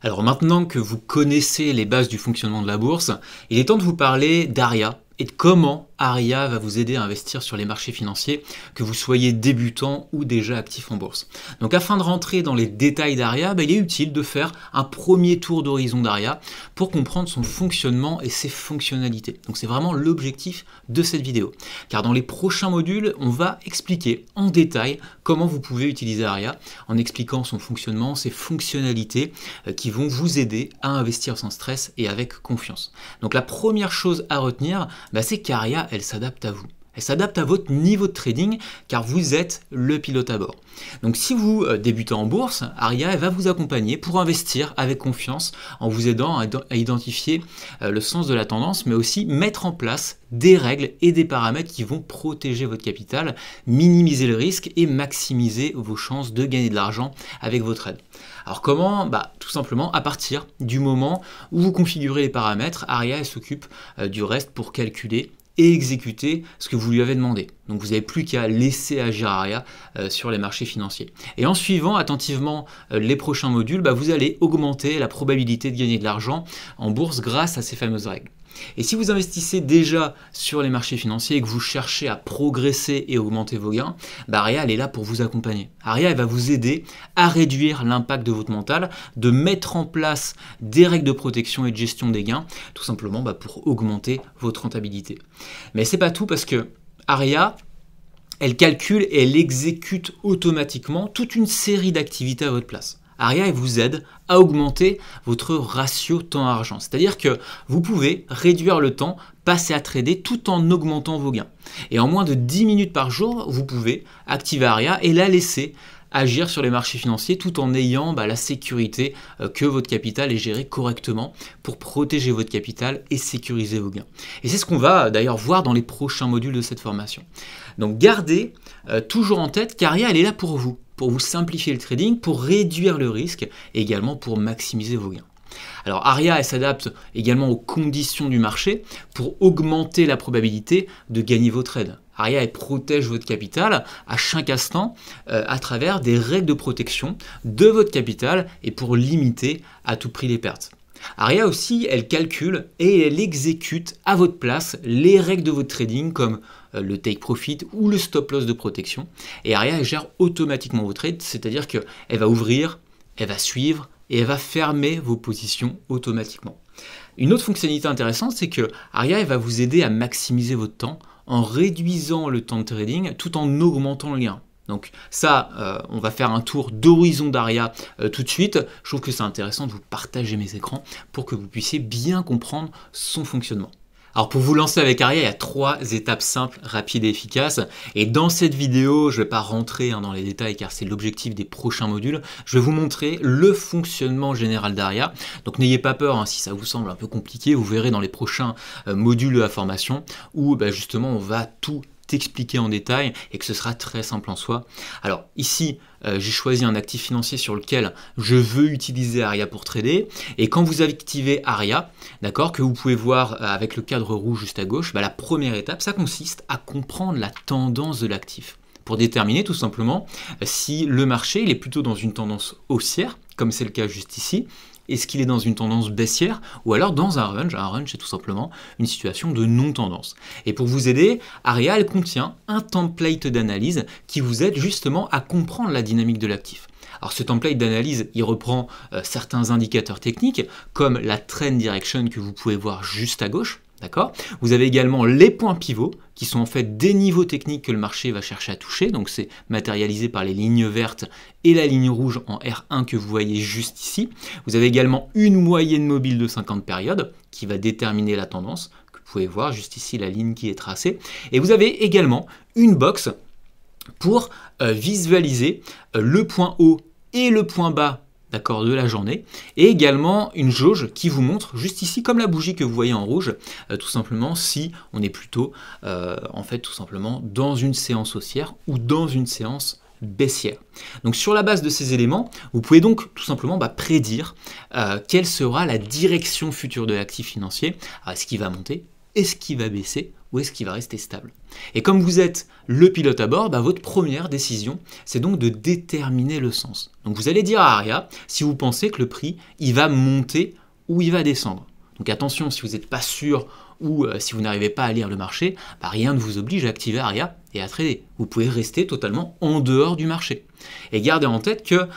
Alors maintenant que vous connaissez les bases du fonctionnement de la bourse, il est temps de vous parler d'Aria et de comment Aria va vous aider à investir sur les marchés financiers, que vous soyez débutant ou déjà actif en bourse. Donc afin de rentrer dans les détails d'Aria, il est utile de faire un premier tour d'horizon d'Aria pour comprendre son fonctionnement et ses fonctionnalités. Donc c'est vraiment l'objectif de cette vidéo. Car dans les prochains modules, on va expliquer en détail comment vous pouvez utiliser Aria en expliquant son fonctionnement, ses fonctionnalités qui vont vous aider à investir sans stress et avec confiance. Donc la première chose à retenir, c'est qu'Aria, elle s'adapte à vous. Elle s'adapte à votre niveau de trading car vous êtes le pilote à bord. Donc si vous débutez en bourse, Aria elle va vous accompagner pour investir avec confiance en vous aidant à identifier le sens de la tendance, mais aussi mettre en place des règles et des paramètres qui vont protéger votre capital, minimiser le risque et maximiser vos chances de gagner de l'argent avec vos trades. Alors comment? Tout simplement à partir du moment où vous configurez les paramètres, Aria elle s'occupe du reste pour calculer et exécuter ce que vous lui avez demandé. Donc vous n'avez plus qu'à laisser agir Aria sur les marchés financiers. Et en suivant attentivement les prochains modules, vous allez augmenter la probabilité de gagner de l'argent en bourse grâce à ces fameuses règles. Et si vous investissez déjà sur les marchés financiers et que vous cherchez à progresser et augmenter vos gains, Aria elle est là pour vous accompagner. Aria elle va vous aider à réduire l'impact de votre mental, de mettre en place des règles de protection et de gestion des gains, tout simplement pour augmenter votre rentabilité. Mais c'est pas tout parce que Aria, elle calcule et elle exécute automatiquement toute une série d'activités à votre place. Aria elle vous aide à augmenter votre ratio temps-argent. C'est-à-dire que vous pouvez réduire le temps passé à trader tout en augmentant vos gains. Et en moins de 10 minutes par jour, vous pouvez activer Aria et la laisser agir sur les marchés financiers tout en ayant la sécurité que votre capital est géré correctement pour protéger votre capital et sécuriser vos gains. Et c'est ce qu'on va d'ailleurs voir dans les prochains modules de cette formation. Donc gardez toujours en tête qu'Aria elle est là pour vous simplifier le trading, pour réduire le risque et également pour maximiser vos gains. Alors Aria elle s'adapte également aux conditions du marché pour augmenter la probabilité de gagner vos trades. Aria elle protège votre capital à chaque instant à travers des règles de protection de votre capital et pour limiter à tout prix les pertes. Aria aussi, elle calcule et elle exécute à votre place les règles de votre trading comme le take profit ou le stop loss de protection. Et Aria elle gère automatiquement vos trades, c'est-à-dire qu'elle va ouvrir, elle va suivre et elle va fermer vos positions automatiquement. Une autre fonctionnalité intéressante, c'est que Aria elle va vous aider à maximiser votre temps en réduisant le temps de trading tout en augmentant le gain. Donc ça, on va faire un tour d'horizon d'Aria tout de suite. Je trouve que c'est intéressant de vous partager mes écrans pour que vous puissiez bien comprendre son fonctionnement. Alors pour vous lancer avec Aria, il y a 3 étapes simples, rapides et efficaces. Et dans cette vidéo, je ne vais pas rentrer dans les détails car c'est l'objectif des prochains modules. Je vais vous montrer le fonctionnement général d'Aria. Donc n'ayez pas peur si ça vous semble un peu compliqué. Vous verrez dans les prochains modules de la formation où justement on va tout expliquer en détail et que ce sera très simple en soi. Alors ici, j'ai choisi un actif financier sur lequel je veux utiliser Aria pour trader. Et quand vous activez Aria, d'accord, que vous pouvez voir avec le cadre rouge juste à gauche, la première étape, ça consiste à comprendre la tendance de l'actif pour déterminer tout simplement si le marché il est plutôt dans une tendance haussière, comme c'est le cas juste ici. Est-ce qu'il est dans une tendance baissière ou alors dans un range? Un range, c'est tout simplement une situation de non-tendance. Et pour vous aider, Aria elle contient un template d'analyse qui vous aide justement à comprendre la dynamique de l'actif. Alors ce template d'analyse, il reprend certains indicateurs techniques comme la trend direction que vous pouvez voir juste à gauche. D'accord? Vous avez également les points pivots qui sont en fait des niveaux techniques que le marché va chercher à toucher. Donc c'est matérialisé par les lignes vertes et la ligne rouge en R1 que vous voyez juste ici. Vous avez également une moyenne mobile de 50 périodes qui va déterminer la tendance. Que vous pouvez voir juste ici la ligne qui est tracée. Et vous avez également une box pour visualiser le point haut et le point bas de la journée, et également une jauge qui vous montre juste ici, comme la bougie que vous voyez en rouge, tout simplement si on est plutôt tout simplement dans une séance haussière ou dans une séance baissière. Donc sur la base de ces éléments, vous pouvez donc tout simplement prédire quelle sera la direction future de l'actif financier. Est-ce qu'il va monter? est-ce qu'il va baisser ou est-ce qu'il va rester stable? Et comme vous êtes le pilote à bord, votre première décision, c'est donc de déterminer le sens. Donc vous allez dire à Aria si vous pensez que le prix, il va monter ou il va descendre. Donc attention, si vous n'êtes pas sûr ou si vous n'arrivez pas à lire le marché, rien ne vous oblige à activer Aria et à trader. Vous pouvez rester totalement en dehors du marché. Et gardez en tête que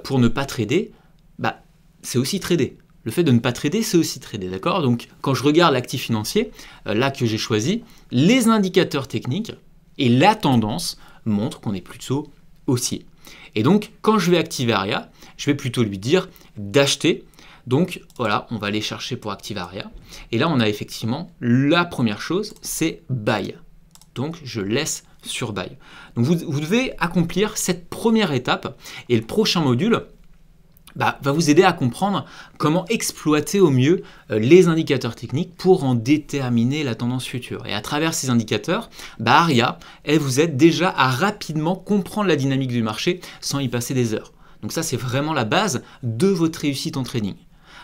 pour ne pas trader, c'est aussi trader. Le fait de ne pas trader, c'est aussi trader, d'accord? Donc quand je regarde l'actif financier, là que j'ai choisi, les indicateurs techniques et la tendance montrent qu'on est plutôt haussier. Et donc quand je vais activer Aria, je vais plutôt lui dire d'acheter. Donc voilà, on va aller chercher pour activer Aria. Et là, on a effectivement la première chose, c'est buy. Donc je laisse sur buy. Donc vous devez accomplir cette première étape et le prochain module va vous aider à comprendre comment exploiter au mieux les indicateurs techniques pour en déterminer la tendance future. Et à travers ces indicateurs, Aria, elle vous aide déjà à rapidement comprendre la dynamique du marché sans y passer des heures. Donc ça, c'est vraiment la base de votre réussite en trading.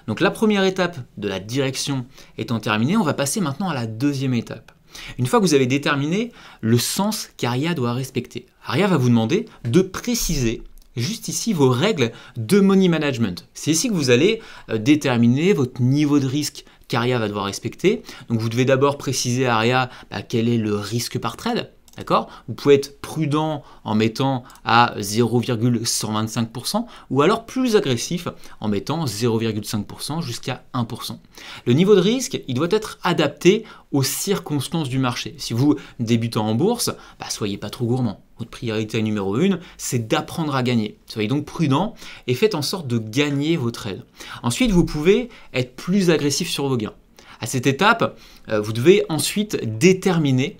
Donc la première étape de la direction étant terminée, on va passer maintenant à la deuxième étape. Une fois que vous avez déterminé le sens qu'Aria doit respecter, Aria va vous demander de préciser juste ici vos règles de money management. C'est ici que vous allez déterminer votre niveau de risque qu'Aria va devoir respecter. Donc vous devez d'abord préciser à Aria quel est le risque par trade. D'accord? Vous pouvez être prudent en mettant à 0,125% ou alors plus agressif en mettant 0,5% jusqu'à 1%. Le niveau de risque, il doit être adapté aux circonstances du marché. Si vous débutez en bourse, soyez pas trop gourmand. Votre priorité numéro 1, c'est d'apprendre à gagner. Soyez donc prudent et faites en sorte de gagner vos trades. Ensuite, vous pouvez être plus agressif sur vos gains. À cette étape, vous devez ensuite déterminer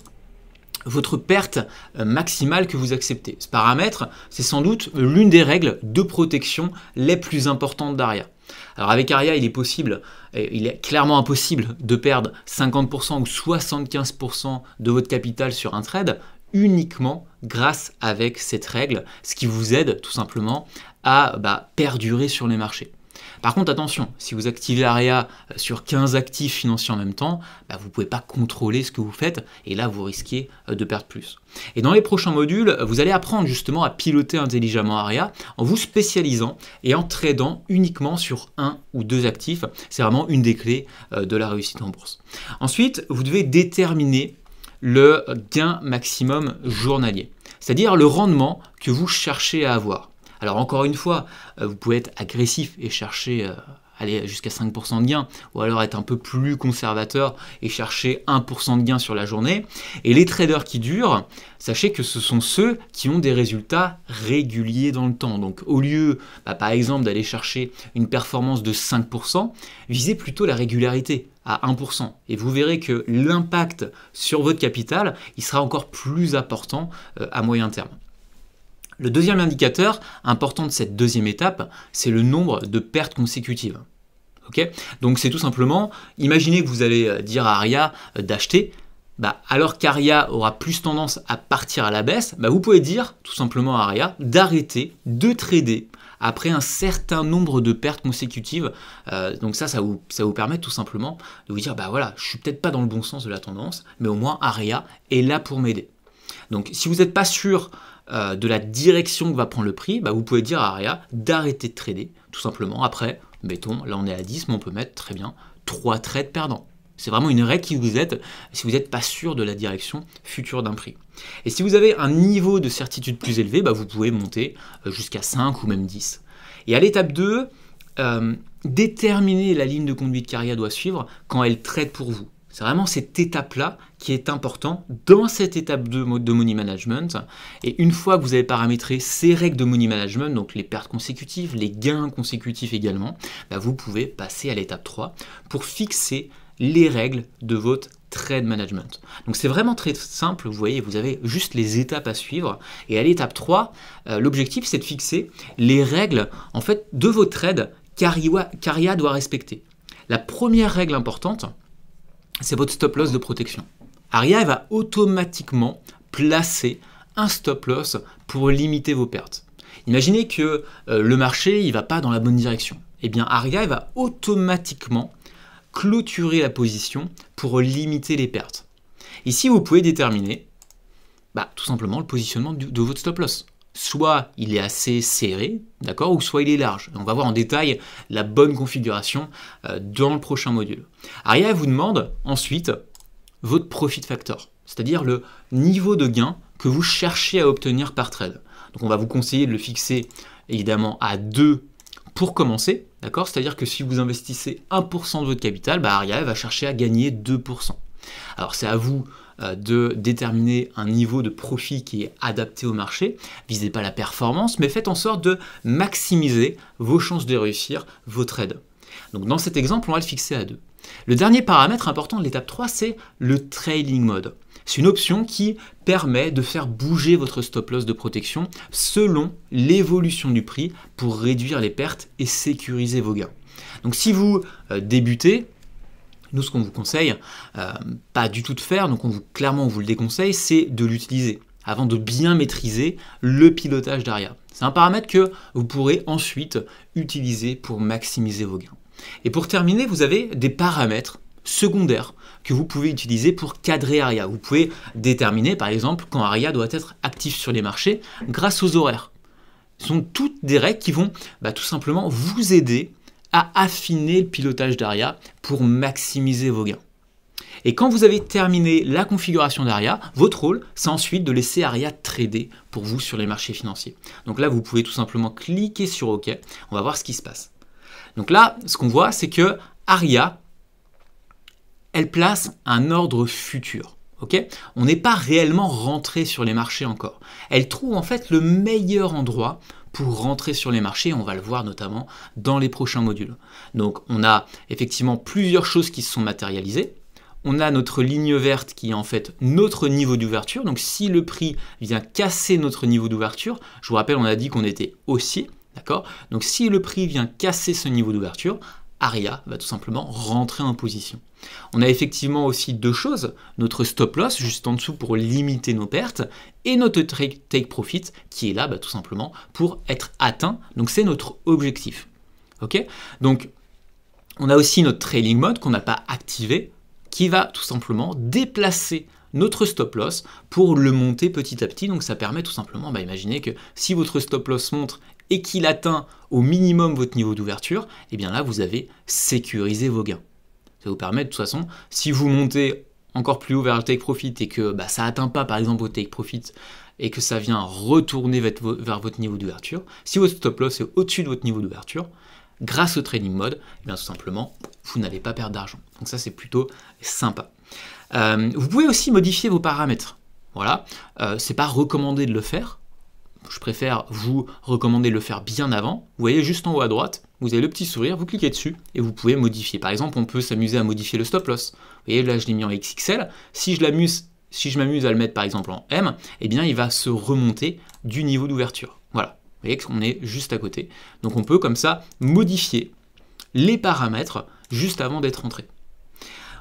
votre perte maximale que vous acceptez. Ce paramètre, c'est sans doute l'une des règles de protection les plus importantes d'Aria. Alors avec Aria, il est clairement impossible de perdre 50% ou 75% de votre capital sur un trade uniquement grâce avec cette règle, ce qui vous aide tout simplement à perdurer sur les marchés. Par contre, attention, si vous activez Aria sur 15 actifs financiers en même temps, vous ne pouvez pas contrôler ce que vous faites et là, vous risquez de perdre plus. Et dans les prochains modules, vous allez apprendre justement à piloter intelligemment Aria en vous spécialisant et en tradant uniquement sur un ou deux actifs. C'est vraiment une des clés de la réussite en bourse. Ensuite, vous devez déterminer le gain maximum journalier, c'est-à-dire le rendement que vous cherchez à avoir. Alors encore une fois, vous pouvez être agressif et chercher aller jusqu'à 5% de gain, ou alors être un peu plus conservateur et chercher 1% de gain sur la journée. Et les traders qui durent, sachez que ce sont ceux qui ont des résultats réguliers dans le temps. Donc au lieu, par exemple, d'aller chercher une performance de 5%, visez plutôt la régularité à 1%. Et vous verrez que l'impact sur votre capital, il sera encore plus important à moyen terme. Le deuxième indicateur important de cette deuxième étape, c'est le nombre de pertes consécutives. Okay? Donc c'est tout simplement, imaginez que vous allez dire à Aria d'acheter, alors qu'Aria aura plus tendance à partir à la baisse, vous pouvez dire tout simplement à Aria d'arrêter de trader après un certain nombre de pertes consécutives. Donc ça vous permet tout simplement de vous dire, voilà, je suis peut-être pas dans le bon sens de la tendance, mais au moins Aria est là pour m'aider. Donc si vous n'êtes pas sûr de la direction que va prendre le prix, vous pouvez dire à Aria d'arrêter de trader, tout simplement. Après, mettons, là on est à 10, mais on peut mettre très bien 3 trades perdants. C'est vraiment une règle qui vous aide si vous n'êtes pas sûr de la direction future d'un prix. Et si vous avez un niveau de certitude plus élevé, vous pouvez monter jusqu'à 5 ou même 10. Et à l'étape 2, déterminer la ligne de conduite qu'Aria doit suivre quand elle trade pour vous. C'est vraiment cette étape-là qui est importante dans cette étape de money management. Et une fois que vous avez paramétré ces règles de money management, donc les pertes consécutives, les gains consécutifs également, vous pouvez passer à l'étape 3 pour fixer les règles de votre trade management. Donc c'est vraiment très simple, vous voyez, vous avez juste les étapes à suivre. Et à l'étape 3, l'objectif c'est de fixer les règles en fait, de vos trades qu'Aria doit respecter. La première règle importante, c'est votre stop loss de protection. Aria va automatiquement placer un stop loss pour limiter vos pertes. Imaginez que le marché ne va pas dans la bonne direction. Eh bien, Aria va automatiquement, clôturer la position pour limiter les pertes. Ici, vous pouvez déterminer tout simplement le positionnement de votre stop loss. Soit il est assez serré, d'accord, ou soit il est large. On va voir en détail la bonne configuration dans le prochain module. Aria vous demande ensuite votre profit factor, c'est-à-dire le niveau de gain que vous cherchez à obtenir par trade. Donc on va vous conseiller de le fixer évidemment à 2 pour commencer, d'accord, c'est-à-dire que si vous investissez 1% de votre capital, Aria va chercher à gagner 2%. Alors c'est à vous de déterminer un niveau de profit qui est adapté au marché. Visez pas la performance, mais faites en sorte de maximiser vos chances de réussir vos trades. Donc dans cet exemple, on va le fixer à 2. Le dernier paramètre important de l'étape 3, c'est le trailing mode. C'est une option qui permet de faire bouger votre stop loss de protection selon l'évolution du prix pour réduire les pertes et sécuriser vos gains. Donc si vous débutez, nous, ce qu'on vous conseille, pas du tout de faire, donc clairement on vous le déconseille, c'est de l'utiliser avant de bien maîtriser le pilotage d'Aria. C'est un paramètre que vous pourrez ensuite utiliser pour maximiser vos gains. Et pour terminer, vous avez des paramètres secondaires que vous pouvez utiliser pour cadrer Aria. Vous pouvez déterminer par exemple quand Aria doit être actif sur les marchés grâce aux horaires. Ce sont toutes des règles qui vont tout simplement vous aider à affiner le pilotage d'Aria pour maximiser vos gains. Et quand vous avez terminé la configuration d'Aria, votre rôle, c'est ensuite de laisser Aria trader pour vous sur les marchés financiers. Donc là, vous pouvez tout simplement cliquer sur OK. On va voir ce qui se passe. Donc là, ce qu'on voit, c'est que Aria, elle place un ordre futur. Okay, on n'est pas réellement rentré sur les marchés encore. Elle trouve en fait le meilleur endroit pour rentrer sur les marchés, on va le voir notamment dans les prochains modules. Donc on a effectivement plusieurs choses qui se sont matérialisées. On a notre ligne verte qui est en fait notre niveau d'ouverture. Donc si le prix vient casser notre niveau d'ouverture, je vous rappelle, on a dit qu'on était haussier, d'accord? Donc si le prix vient casser ce niveau d'ouverture, Aria va tout simplement rentrer en position. On a effectivement aussi deux choses, notre stop loss juste en dessous pour limiter nos pertes et notre take profit qui est là tout simplement pour être atteint, donc c'est notre objectif. Ok, donc on a aussi notre trailing mode qu'on n'a pas activé qui va tout simplement déplacer notre stop loss pour le monter petit à petit. Donc ça permet tout simplement, imaginez que si votre stop loss monte et qu'il atteint au minimum votre niveau d'ouverture, et bien là vous avez sécurisé vos gains. Ça vous permet de toute façon, si vous montez encore plus haut vers le take profit et que ça n'atteint pas par exemple votre take profit et que ça vient retourner vers votre niveau d'ouverture, si votre stop loss est au-dessus de votre niveau d'ouverture, grâce au trading mode, et bien tout simplement vous n'allez pas perdre d'argent. Donc ça c'est plutôt sympa. Vous pouvez aussi modifier vos paramètres. Voilà, c'est pas recommandé de le faire. Je préfère vous recommander de le faire bien avant. Vous voyez juste en haut à droite, vous avez le petit sourire, vous cliquez dessus et vous pouvez modifier. Par exemple, on peut s'amuser à modifier le stop loss. Vous voyez là, je l'ai mis en XXL. Si je m'amuse à le mettre par exemple en M, eh bien il va se remonter du niveau d'ouverture. Voilà, vous voyez qu'on est juste à côté. Donc on peut comme ça modifier les paramètres juste avant d'être entré.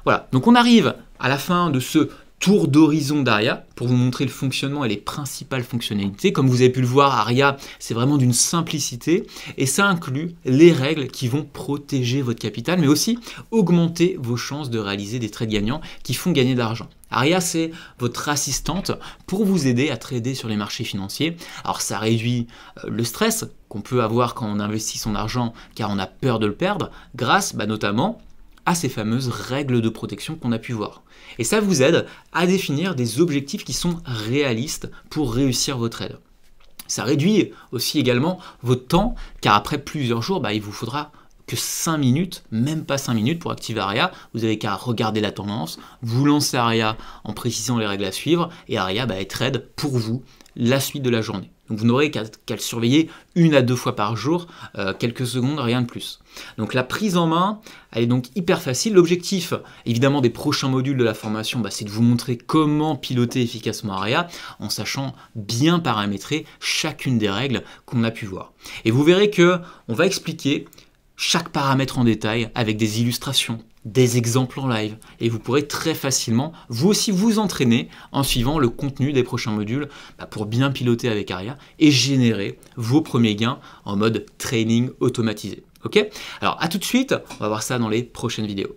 Voilà, donc on arrive à la fin de ce tour d'horizon d'Aria pour vous montrer le fonctionnement et les principales fonctionnalités. Comme vous avez pu le voir, Aria, c'est vraiment d'une simplicité et ça inclut les règles qui vont protéger votre capital, mais aussi augmenter vos chances de réaliser des trades gagnants qui font gagner de l'argent. Aria, c'est votre assistante pour vous aider à trader sur les marchés financiers. Alors ça réduit le stress qu'on peut avoir quand on investit son argent car on a peur de le perdre, grâce notamment à ces fameuses règles de protection qu'on a pu voir. Et ça vous aide à définir des objectifs qui sont réalistes pour réussir vos trades. Ça réduit aussi également votre temps, car après plusieurs jours, il vous faudra que 5 minutes, même pas 5 minutes pour activer Aria. Vous avez qu'à regarder la tendance, vous lancez Aria en précisant les règles à suivre, et Aria elle trade pour vous la suite de la journée. Donc vous n'aurez qu'à le surveiller 1 à 2 fois par jour, quelques secondes, rien de plus. Donc la prise en main, elle est donc hyper facile. L'objectif, évidemment, des prochains modules de la formation, c'est de vous montrer comment piloter efficacement Aria en sachant bien paramétrer chacune des règles qu'on a pu voir. Et vous verrez que on va expliquer chaque paramètre en détail avec des illustrations, des exemples en live, et vous pourrez très facilement vous aussi vous entraîner en suivant le contenu des prochains modules pour bien piloter avec Aria et générer vos premiers gains en mode training automatisé. Ok ? Alors à tout de suite, on va voir ça dans les prochaines vidéos.